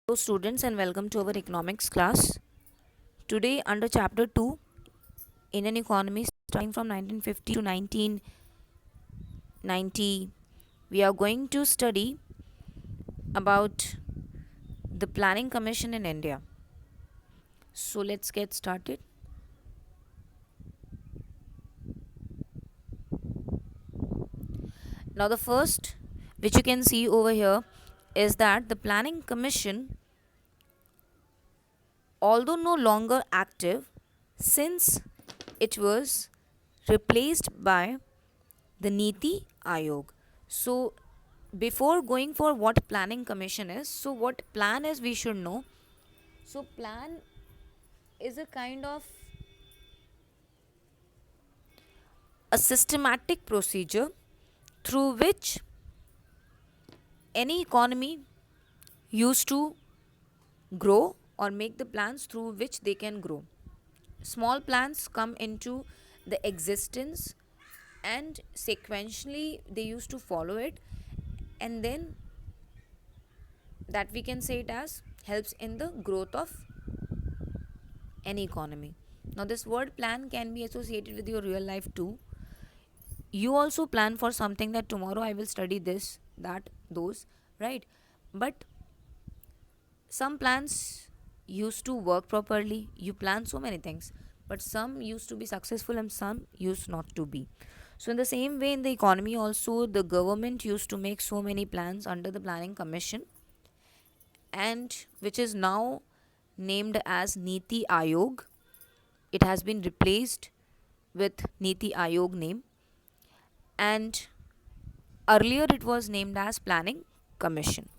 Hello students and welcome to our economics class. Today under chapter 2 Indian economy starting from 1950 to 1990 we are going to study about the planning commission in India. So let's get started. Now the first which you can see over here is that the planning commission, although no longer active since it was replaced by the Niti Ayog. So before going for what planning commission is, so what plan is we should know. So plan is a kind of a systematic procedure through which any economy used to grow or make the plans through which they can grow. Small plans come into the existence and sequentially they used to follow it, and then that we can say it as helps in the growth of any economy. Now this word plan can be associated with your real life too. You also plan for something that tomorrow I will study this, that, those, right? But some plans used to work properly. You plan so many things, but some used to be successful and some used not to be. So in the same way in the economy also the government used to make so many plans under the planning commission, and which is now named as Niti Ayog. It has been replaced with Niti Ayog name, and earlier it was named as Planning Commission.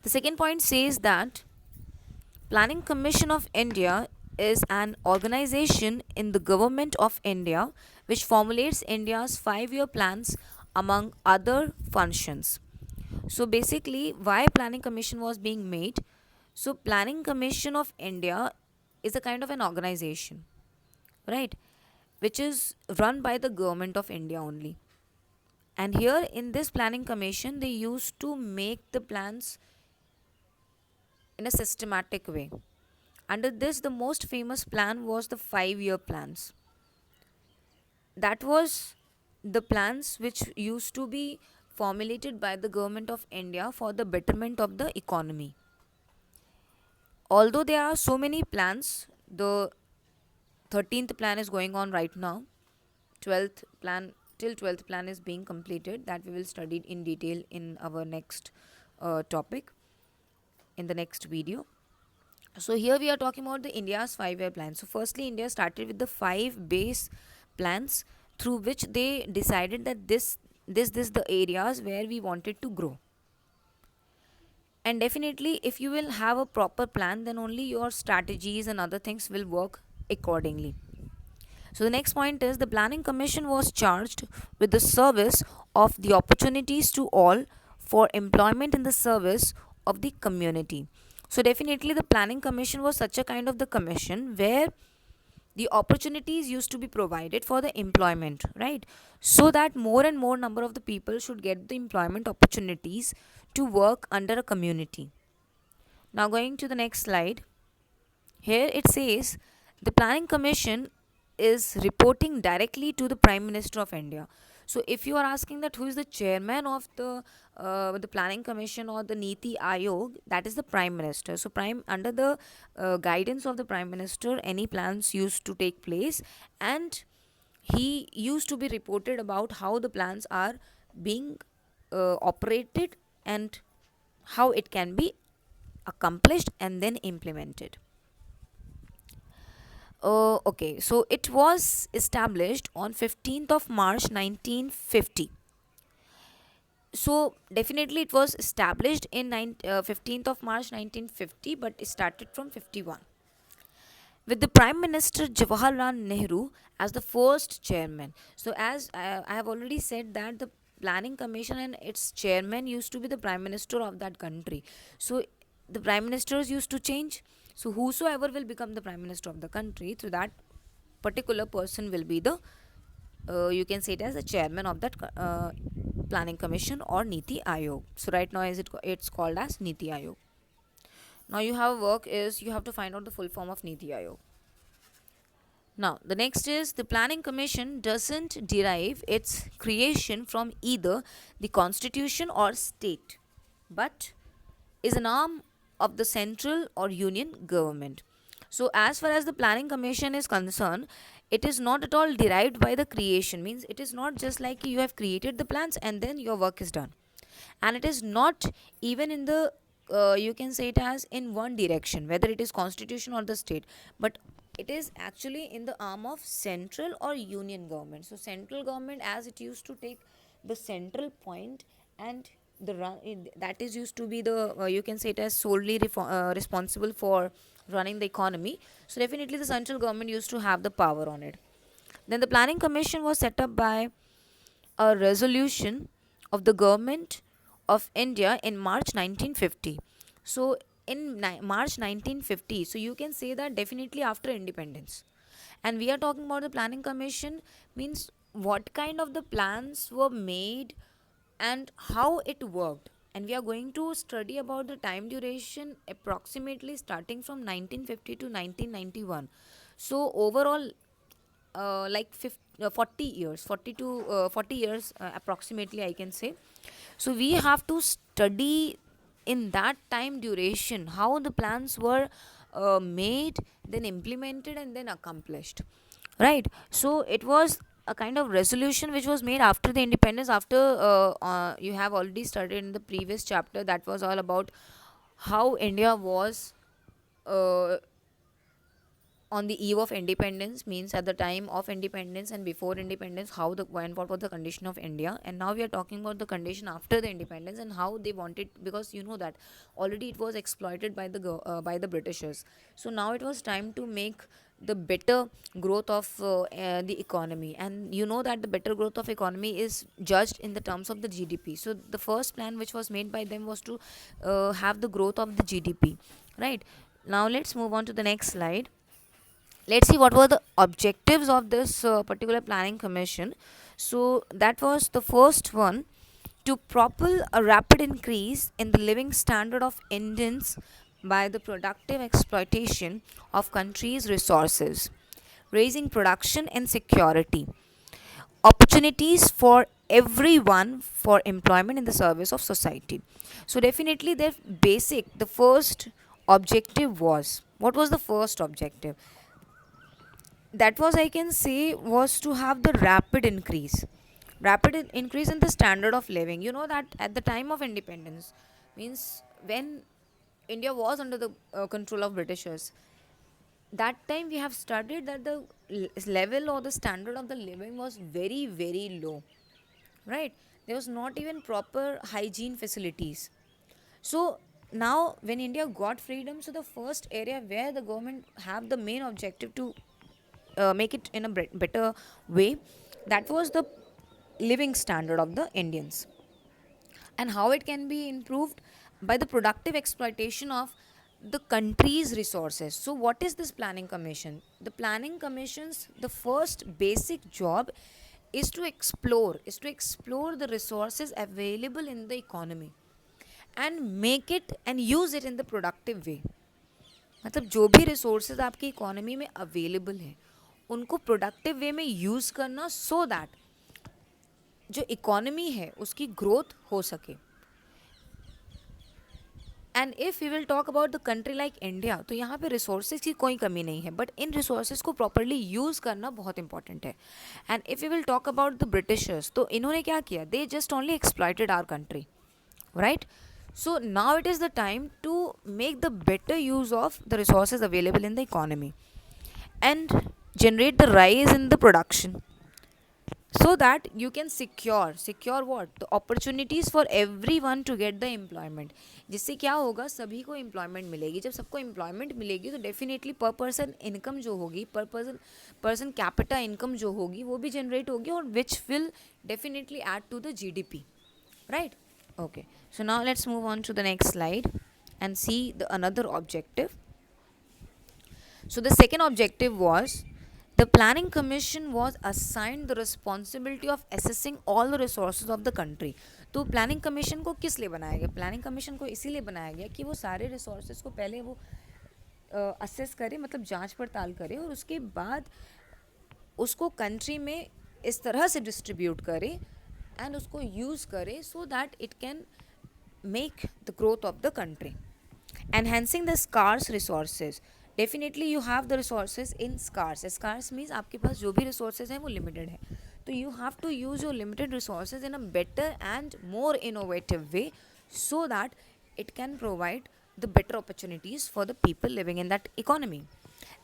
The second point says that Planning Commission of India is an organization in the government of India which formulates India's 5-year plans among other functions. So basically why Planning Commission was being made? So Planning Commission of India is a kind of an organization, right, which is run by the government of India only. And here in this planning commission they used to make the plans in a systematic way. Under this the most famous plan was the 5-year plans. That was the plans which used to be formulated by the government of India for the betterment of the economy. Although there are so many plans, the 13th plan is going on right now. 12th plan till 12th plan is being completed, that we will study in detail in our next topic in the next video. So here we are talking about the India's 5-year plan. So firstly India started with the 5 base plans through which they decided that this the areas where we wanted to grow. And definitely if you will have a proper plan, then only your strategies and other things will work accordingly. So the next point is the planning commission was charged with the service of the opportunities to all for employment in the service of the community. So definitely the planning commission was such a kind of the commission where the opportunities used to be provided for the employment, right? So that more and more number of the people should get the employment opportunities to work under a community. Now going to the next slide. Here it says the planning commission is reporting directly to the Prime Minister of India. So if you are asking that who is the chairman of the planning commission or the Niti Ayog, that is the Prime Minister. So prime under the guidance of the Prime Minister, any plans used to take place, and he used to be reported about how the plans are being operated and how it can be accomplished and then implemented. Okay, so it was established on 15th of March 1950. So definitely it was established in 15th of March 1950, but it started from 51 with the Prime Minister Jawaharlal Nehru as the first chairman. So as I have already said that the planning commission and its chairman used to be the Prime Minister of that country. So the prime ministers used to change. So whosoever will become the Prime Minister of the country, so that particular person will be the you can say it as the chairman of that Planning Commission or Niti Aayog. So right now it's called as Niti Aayog. Now you have work is you have to find out the full form of Niti Aayog. Now, the next is the Planning Commission doesn't derive its creation from either the constitution or state, but is an arm of the central or union government. So, as far as the Planning Commission is concerned, it is not at all derived by the creation, means it is not just like you have created the plans and then your work is done. And it is not even in the you can say it as in one direction, whether it is constitution or the state, but it is actually in the arm of central or union government. So central government, as it used to take the central point, and that is used to be the you can say it as solely responsible for running the economy. So definitely the central government used to have the power on it. Then the Planning Commission was set up by a resolution of the government of India in March 1950. So in March 1950, so you can say that definitely after independence. And we are talking about the Planning Commission, means what kind of the plans were made and how it worked. And we are going to study about the time duration approximately starting from 1950 to 1991. So overall, 40 years, 40 years approximately, I can say. So we have to study in that time duration how the plans were made, then implemented, and then accomplished, right? So it was a kind of resolution which was made after the independence. After you have already studied in the previous chapter, that was all about how India was uh, on the eve of independence, means at the time of independence and before independence, how the and what was the condition of India. And now we are talking about the condition after the independence and how they wanted, because you know that already it was exploited by by the Britishers. So now it was time to make the better growth of the economy. And you know that the better growth of economy is judged in the terms of the GDP. So the first plan which was made by them was to have the growth of the GDP, right? Now let's move on to the next slide. Let's see what were the objectives of this particular Planning Commission. So that was the first one, to propel a rapid increase in the living standard of Indians by the productive exploitation of country's resources, raising production and security, opportunities for everyone for employment in the service of society. So definitely the first objective was, what was the first objective? That was, I can say, was to have the rapid increase in the standard of living. You know that at the time of independence, means when India was under the control of Britishers, that time we have studied that the level or the standard of the living was very very low, right? There was not even proper hygiene facilities. So now when India got freedom, so the first area where the government have the main objective to make it in a better way, that was the living standard of the Indians. And how it can be improved? By the productive exploitation of the country's resources. So what is this Planning Commission? The Planning Commission's the first basic job is to explore the resources available in the economy and make it and use it in the productive way. मतलब जो भी resources आपकी economy में available है उनको productive way में use करना, so that जो इकोनॉमी है उसकी ग्रोथ हो सके. And if we will talk about the country like India, तो यहाँ पे रिसोर्सेज की कोई कमी नहीं है, बट इन रिसोर्सेज को प्रॉपरली यूज़ करना बहुत इंपॉर्टेंट है. And if we will talk about the Britishers, तो इन्होंने क्या किया? They just only exploited our country, right? So now it is the time to make the better use of the resources available in the economy and generate the rise in the production, so that you can secure what? The opportunities for everyone to get the employment. जिससे क्या होगा? सभी को employment मिलेगी. जब सबको employment मिलेगी तो definitely per person income जो होगी, per person capita income जो होगी, वो भी generate होगी, और which will definitely add to the GDP, right? Okay, so now let's move on to the next slide and see the another objective. So the second objective was The Planning Commission was assigned the responsibility of assessing all the resources of the country. तो planning commission को किस लिए बनाया गया? Planning commission को इसीलिए बनाया गया कि वो सारे रिसोर्सेज को पहले वो असेस करे, मतलब जांच पड़ताल करे, और उसके बाद उसको कंट्री में इस तरह से डिस्ट्रीब्यूट करे एंड उसको यूज़ करे so that it can make the growth of the country. Enhancing the scarce resources. Definitely you have the resources in scarce. Scarce means आपके पास जो भी resources हैं वो limited है, तो you have to use your limited resources in a better and more innovative way so that it can provide the better opportunities for the people living in that economy.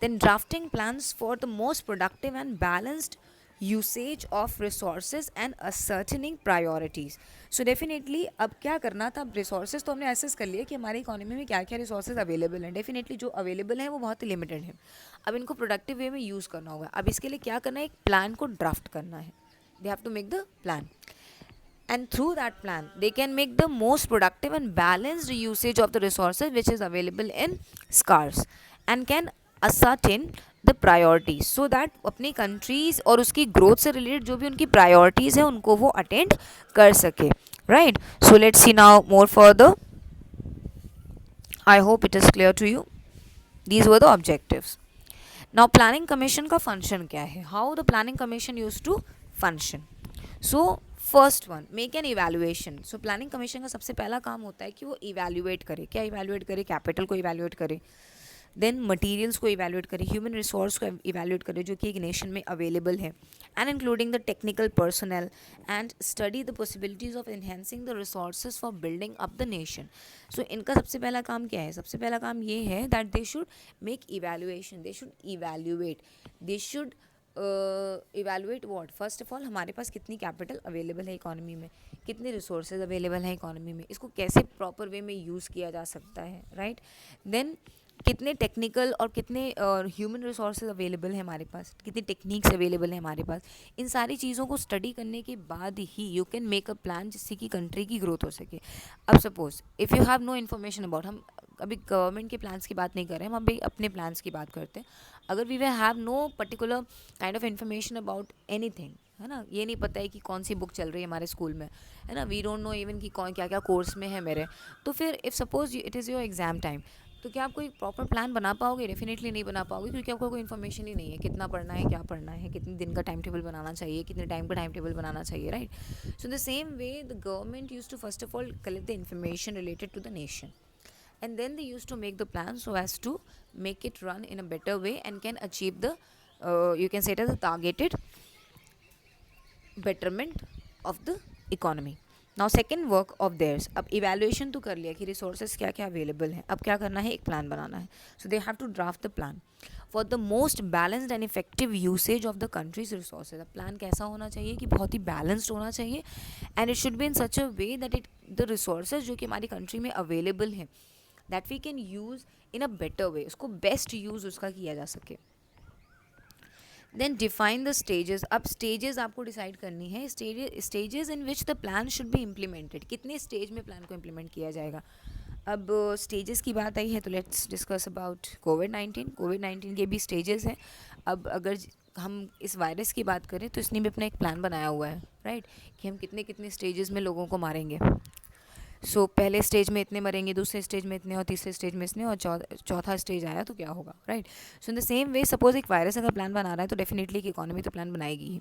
Then drafting plans for the most productive and balanced usage of resources and ascertaining priorities. So definitely अब क्या करना था, अब resources तो हमने assess कर लिया कि हमारी इकोनॉमी में क्या क्या रिसोर्सेज अवेलेबल हैं. डेफिनेटली जो अवेलेबल हैं वो बहुत ही लिमिटेड है. अब इनको प्रोडक्टिव वे में यूज़ करना होगा. अब इसके लिए क्या करना है, एक प्लान को ड्राफ्ट करना है. They have to make the plan, and through that plan they can make the most productive and balanced usage of the resources which is available in scarce and can ascertain the priorities so that अपनी countries और उसकी growth से related जो भी उनकी priorities है उनको वो attend कर सके. Right, so let's see now more further. I hope it is clear to you. These were the objectives. Now planning commission का function क्या है, how the planning commission used to function. So first one, make an evaluation. So planning commission का सबसे पहला काम होता है कि वो इवेल्युएट करे. क्या इवेल्युएट करे? कैपिटल को इवेल्युएट करे, देन मटीरियल्स को इवेल्युएट करे, ह्यूमन रिसोर्स को इवेल्युएट करे जो कि एक नेशन में अवेलेबल है, and including the technical personnel, and study the possibilities of enhancing the resources for building up the nation. So इनका सबसे पहला काम क्या है? सबसे पहला काम ये है that they should make evaluation, they should evaluate, they should evaluate what. First of all हमारे पास कितनी कैपिटल अवेलेबल है इकोनॉमी में, कितने रिसोर्सेज अवेलेबल हैं इकोनॉमी में, इसको कैसे प्रॉपर वे में यूज़ किया जा सकता है. राइट, देन कितने टेक्निकल और कितने ह्यूमन रिसोर्सेज अवेलेबल हैं हमारे पास, कितनी टेक्निक्स अवेलेबल हैं हमारे पास. इन सारी चीज़ों को स्टडी करने के बाद ही you can make a plan जिससे कि कंट्री की ग्रोथ हो सके. अब suppose if you have no information about, हम अभी गवर्नमेंट के प्लान्स की बात नहीं कर रहे हैं, हम अभी अपने प्लान्स की बात करते हैं. अगर we way have no particular kind of information about anything, है ना, ये नहीं पता है कि कौन सी बुक चल रही है हमारे स्कूल में, है ना, वी डोंट नो इवन कि कौन क्या क्या कोर्स में है मेरे, तो फिर if suppose it is your exam time, तो क्या आप कोई प्रॉपर प्लान बना पाओगे? डेफिनेटली नहीं बना पाओगे, क्योंकि आपको कोई इन्फॉर्मेशन ही नहीं है कितना पढ़ना है, क्या पढ़ना है, कितने दिन का टाइम टेबल बनाना चाहिए, कितने टाइम का टाइम टेबल बनाना चाहिए. Right, so the same way the government use to first of all collect the information related to the nation, and then they used to make the plan so as to make it run in a better way and can achieve the you can say it as a targeted betterment of the economy. Now second work of theirs, अब evaluation तो कर लिया कि resources क्या क्या available हैं, अब क्या करना है, एक plan बनाना है. So they have to draft the plan for the most balanced and effective usage of the country's resources. अब plan कैसा होना चाहिए कि बहुत ही balanced होना चाहिए, and it should be in such a way that it the resources जो कि हमारी country में available हैं that we can use in a better way, उसको best use उसका किया जा सके. Then define the stages. अब stages आपको decide करनी है, stages in which the plan should be implemented. कितने stage में plan को implement किया जाएगा. अब stages की बात आई है तो let's discuss about COVID-19. COVID-19 के भी stages हैं. अब अगर हम इस वायरस की बात करें तो इसने भी अपना एक प्लान बनाया हुआ है, राइट, कि हम कितने कितने स्टेजेस में लोगों को मारेंगे. सो पहले स्टेज में इतने मरेंगे, दूसरे स्टेज में इतने, और तीसरे स्टेज में इतने, और चौथा स्टेज आया तो क्या होगा. Right, so in the same way suppose एक वायरस अगर प्लान बना रहा है तो डेफिनेटली एक इकोनॉमी तो प्लान बनाएगी ही.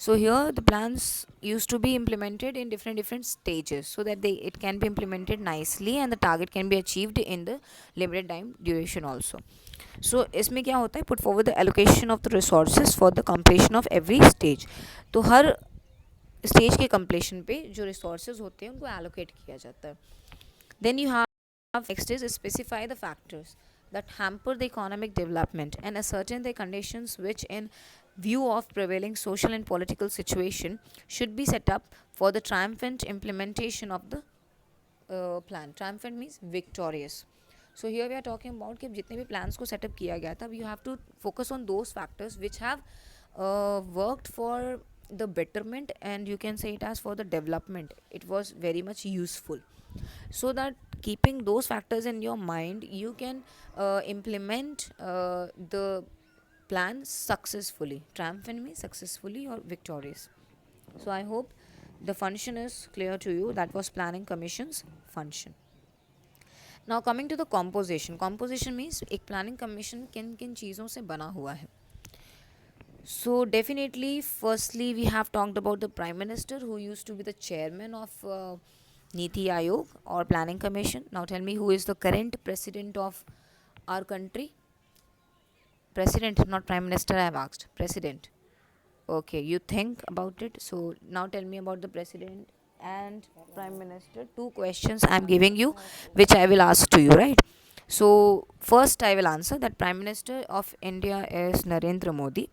So here the plans used to be implemented in different stages so that it can be implemented nicely and the target can be achieved in the limited time duration also. So इसमें क्या होता है, put forward the allocation of the resources for the completion of every stage. तो हर stage के completion पे जो resources होते हैं उनको एलोकेट किया जाता है. Then you have next is specify the factors that hamper the economic development and ascertain the conditions which in view of prevailing social and political situation should be set up for the triumphant implementation of the plan. Triumphant means victorious. So here we are talking about कि जितने भी plans को setup किया गया था, you have to focus on those factors which have worked for the betterment, and you can say it as for the development. It was very much useful, so that keeping those factors in your mind you can implement the plan successfully. Triumphant means successfully or victorious. So I hope the function is clear to you. That was planning commission's function. Now coming to the composition. Composition means एक planning commission किन किन चीज़ों से बना हुआ है. So definitely, firstly, we have talked about the Prime Minister who used to be the chairman of Niti Aayog or Planning Commission. Now tell me, who is the current president of our country? President, not Prime Minister, I have asked. President. Okay, you think about it. So now tell me about the President and Prime Minister. Two questions I am giving you, which I will ask to you, right? So first I will answer that Prime Minister of India is Narendra Modi.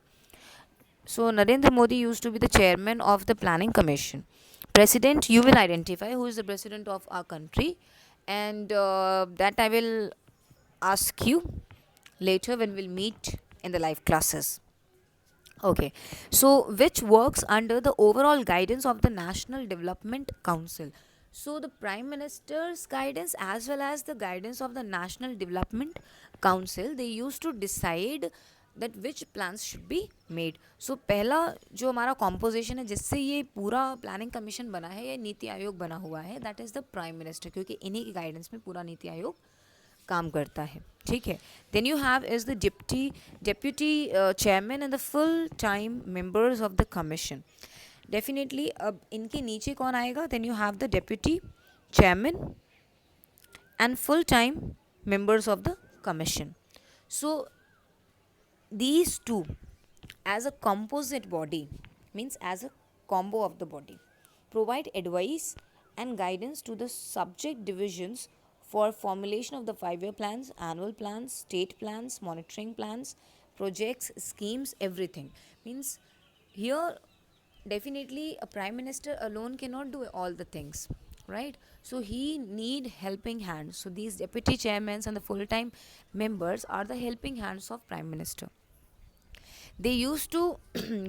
So Narendra Modi used to be the chairman of the Planning Commission. President, you will identify who is the president of our country, and that I will ask you later when we'll meet in the live classes. Okay, so which works under the overall guidance of the National Development Council. So the Prime Minister's guidance as well as the guidance of the National Development Council, they used to decide that which plans should be made. So पहला जो हमारा composition है जिससे ये पूरा planning commission बना है, ये नीति आयोग बना हुआ है, that is the Prime Minister, क्योंकि इन्हीं की guidance में पूरा नीति आयोग काम करता है. ठीक है. Then you have is the deputy chairman and the full time members of the commission. Definitely अब इनके नीचे कौन आएगा? Then you have the deputy chairman and full time members of the commission. So these two as a composite body, means as a combo of the body, provide advice and guidance to the subject divisions for formulation of the 5-year plans, annual plans, state plans, monitoring plans, projects, schemes, everything. Means here definitely a prime minister alone cannot do all the things, right? So he need helping hands. So these deputy chairmen and the full-time members are the helping hands of prime minister. They used to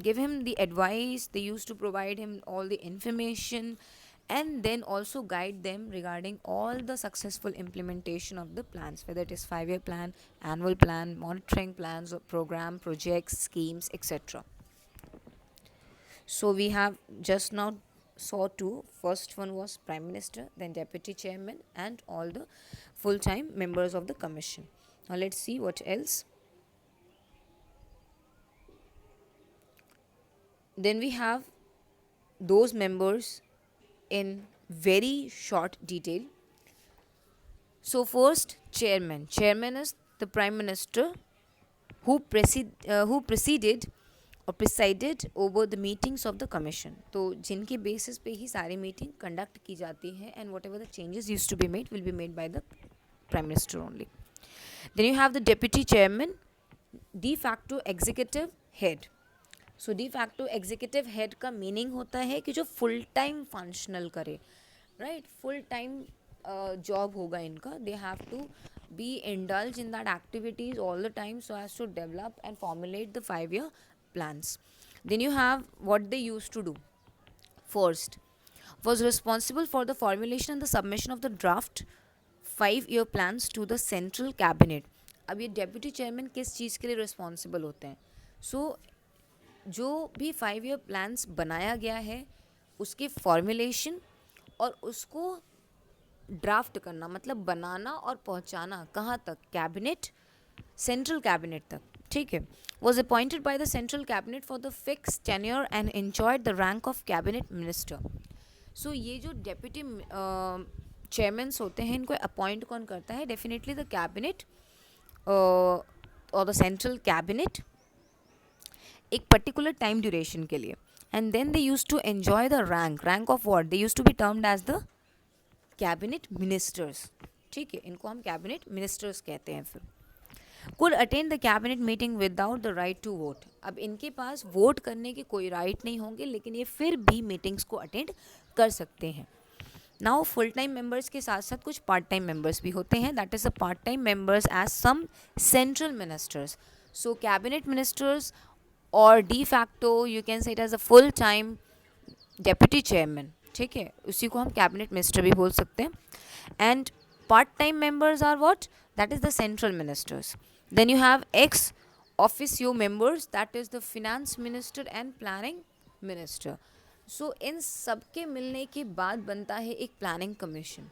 give him the advice, they used to provide him all the information, and then also guide them regarding all the successful implementation of the plans, whether it is 5-year plan, annual plan, monitoring plans, or program, projects, schemes, etc. So we have just now saw two. First one was Prime Minister, then Deputy Chairman, and all the full-time members of the commission. Now let's see what else. Then we have those members in very short detail. So first, chairman. Chairman is the Prime Minister who presided or presided over the meetings of the commission. तो जिनके basis पे ही सारी meeting conduct की जाती है, and whatever the changes used to be made will be made by the Prime Minister only. Then you have the deputy chairman, de facto executive head. So de facto executive head का meaning होता है कि जो full time functional करे, right? Full time job होगा इनका. They have to be indulge in that activities all the time so as to develop and formulate the 5-year plans. Then you have what they used to do. First, was responsible for the formulation and the submission of the draft 5-year plans to the central cabinet. अब ये deputy chairman किस चीज़ के लिए responsible होते हैं? सो जो भी 5-year plans बनाया गया है उसके फॉर्मुलेशन और उसको ड्राफ्ट करना, मतलब बनाना और पहुंचाना कहाँ तक? कैबिनेट, सेंट्रल कैबिनेट तक. ठीक है. Was appointed by the central cabinet for the fix tenure and enjoyed the rank of cabinet minister. So ये जो डेप्यूटी चेयरमैन्स होते हैं इनको अपॉइंट कौन करता है? डेफिनेटली द कैबिनेट और द सेंट्रल कैबिनेट एक पर्टिकुलर टाइम ड्यूरेशन के लिए. And then they use to enjoy the rank of what? They use to be termed as the cabinet ministers. ठीक है, इनको हम कैबिनेट मिनिस्टर्स कहते हैं. फिर could attend the cabinet meeting without the right to vote. अब इनके पास vote करने के कोई राइट नहीं होंगे, लेकिन ये फिर भी मीटिंग्स को अटेंड कर सकते हैं. नाउ फुल टाइम मेंबर्स के साथ साथ कुछ पार्ट टाइम मेंबर्स भी होते हैं. That is the part time members as some central ministers. So cabinet ministers और de facto you can say it as a full time deputy chairman. ठीक है, उसी को हम कैबिनेट मिनिस्टर भी बोल सकते हैं. And part time members are what? That is the central ministers. Then you have ex officio members, that is the finance minister and planning minister. So इन सबके मिलने के बाद बनता है एक planning commission.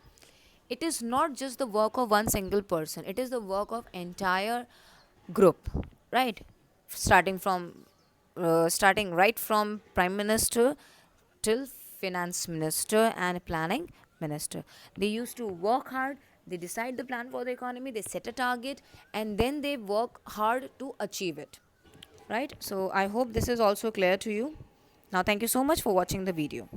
It is not just the work of one single person, it is the work of entire group, right? Starting right from prime minister till finance minister and planning minister. They used to work hard, they decide the plan for the economy, they set a target, and then they work hard to achieve it, right? So I hope this is also clear to you. Now thank you so much for watching the video.